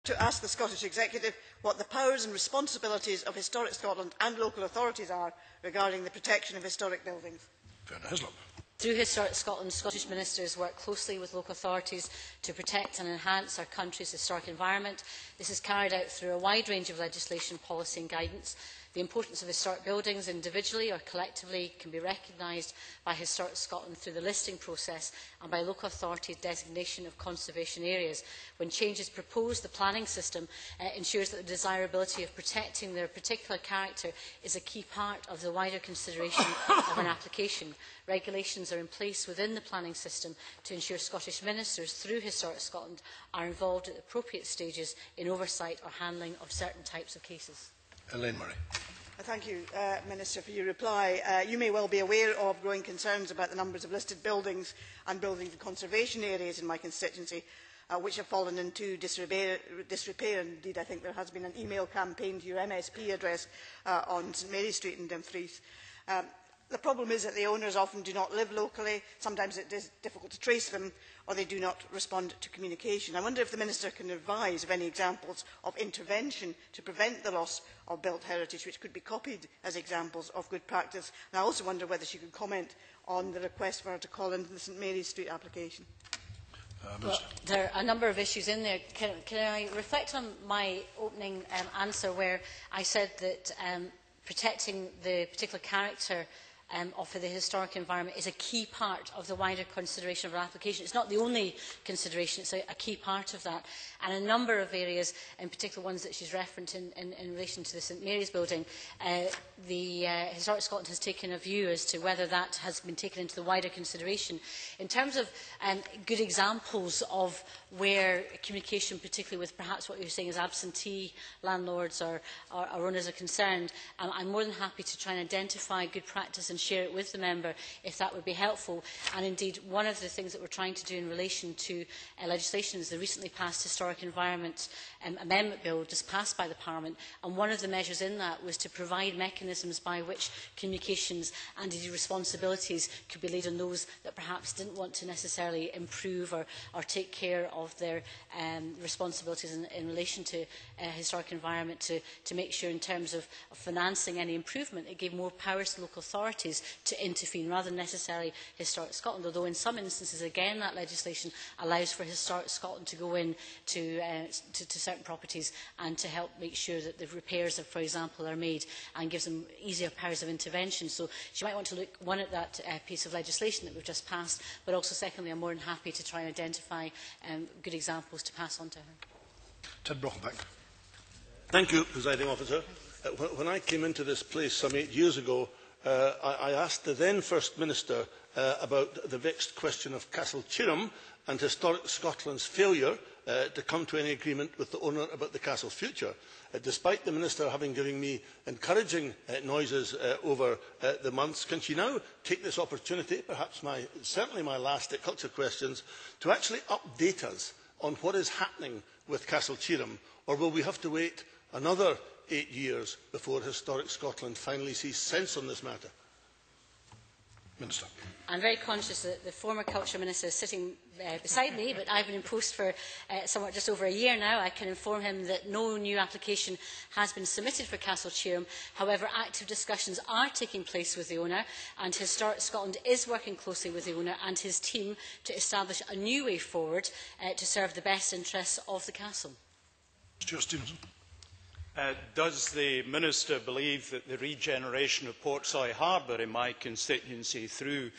to ask the Scottish Executive what the powers and responsibilities of Historic Scotland and local authorities are regarding the protection of historic buildings. Through Historic Scotland, Scottish ministers work closely with local authorities to protect and enhance our country's historic environment. This is carried out through a wide range of legislation, policy and guidance. The importance of historic buildings individually or collectively can be recognised by Historic Scotland through the listing process and by local authorities' designation of conservation areas. When change is proposed, the planning system ensures that the desirability of protecting their particular character is a key part of the wider consideration of an application. Regulations are in place within the planning system to ensure Scottish ministers through Historic Scotland are involved at the appropriate stages in oversight or handling of certain types of cases. Elaine Murray. Thank you, Minister, for your reply. You may well be aware of growing concerns about the numbers of listed buildings and buildings and conservation areas in my constituency, which have fallen into disrepair. Indeed, I think there has been an email campaign to your MSP address on St Mary Street in Dumfries. The problem is that the owners often do not live locally. Sometimes it is difficult to trace them, or they do not respond to communication. I wonder if the Minister can advise of any examples of intervention to prevent the loss of built heritage, which could be copied as examples of good practice. And I also wonder whether she could comment on the request for her to call into the St Mary's Street application. Well, there are a number of issues in there. Can I reflect on my opening answer where I said that protecting the particular character of the historic environment is a key part of the wider consideration of our application. It's not the only consideration, it's a key part of that. And a number of areas, in particular ones that she's referenced in relation to the St Mary's building, Historic Scotland has taken a view as to whether that has been taken into the wider consideration. In terms of good examples of where communication, particularly with perhaps what you're saying is absentee landlords or owners are concerned, I'm more than happy to try and identify good practice and share it with the member if that would be helpful. And indeed, one of the things that we're trying to do in relation to legislation is the recently passed Historic Environment Amendment Bill just passed by the Parliament, and one of the measures in that was to provide mechanisms by which communications and indeed responsibilities could be laid on those that perhaps didn't want to necessarily improve or take care of their responsibilities in relation to historic environment, to make sure in terms of financing any improvement it gave more powers to local authorities to intervene rather than necessarily Historic Scotland, although in some instances again that legislation allows for Historic Scotland to go in to certain properties and to help make sure that the repairs, for example, are made and gives them easier powers of intervention. So she might want to look, one, at that piece of legislation that we've just passed, but also secondly, I'm more than happy to try and identify good examples to pass on to her. Ted Brockenback. Thank you, Presiding Officer. When I came into this place some 8 years ago, I asked the then First Minister about the vexed question of Castle Cheetham and Historic Scotland's failure to come to any agreement with the owner about the castle's future. Despite the Minister having given me encouraging noises over the months, can she now take this opportunity, perhaps certainly my last culture questions, to actually update us on what is happening with Castle Cheetham, or will we have to wait another 8 years before Historic Scotland finally sees sense on this matter? Minister. I'm very conscious that the former Culture Minister is sitting beside me, but I've been in post for somewhat just over a year now. I can inform him that no new application has been submitted for Castle Cheetham. However, active discussions are taking place with the owner, and Historic Scotland is working closely with the owner and his team to establish a new way forward to serve the best interests of the castle. Stewart Stevenson. Does the Minister believe that the regeneration of Portsoy Harbour in my constituency through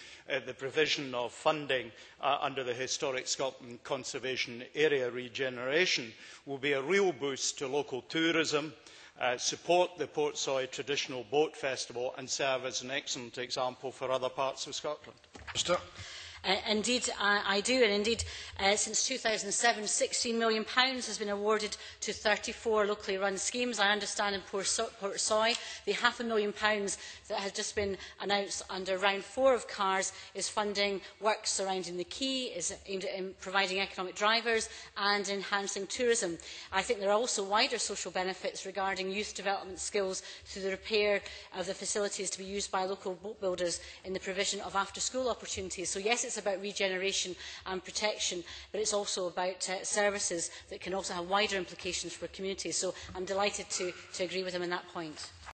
the provision of funding under the Historic Scotland Conservation Area Regeneration will be a real boost to local tourism, support the Portsoy Traditional Boat Festival and serve as an excellent example for other parts of Scotland? Minister. Indeed, I do, and indeed, since 2007, £16 million has been awarded to 34 locally run schemes. I understand in Portsoy, the £500,000 that has just been announced under round 4 of CARS is funding work surrounding the quay, is aimed at providing economic drivers and enhancing tourism. I think there are also wider social benefits regarding youth development skills through the repair of the facilities to be used by local boat builders in the provision of after-school opportunities. So yes, it's it's about regeneration and protection, but it's also about services that can also have wider implications for communities. So I'm delighted to agree with him on that point.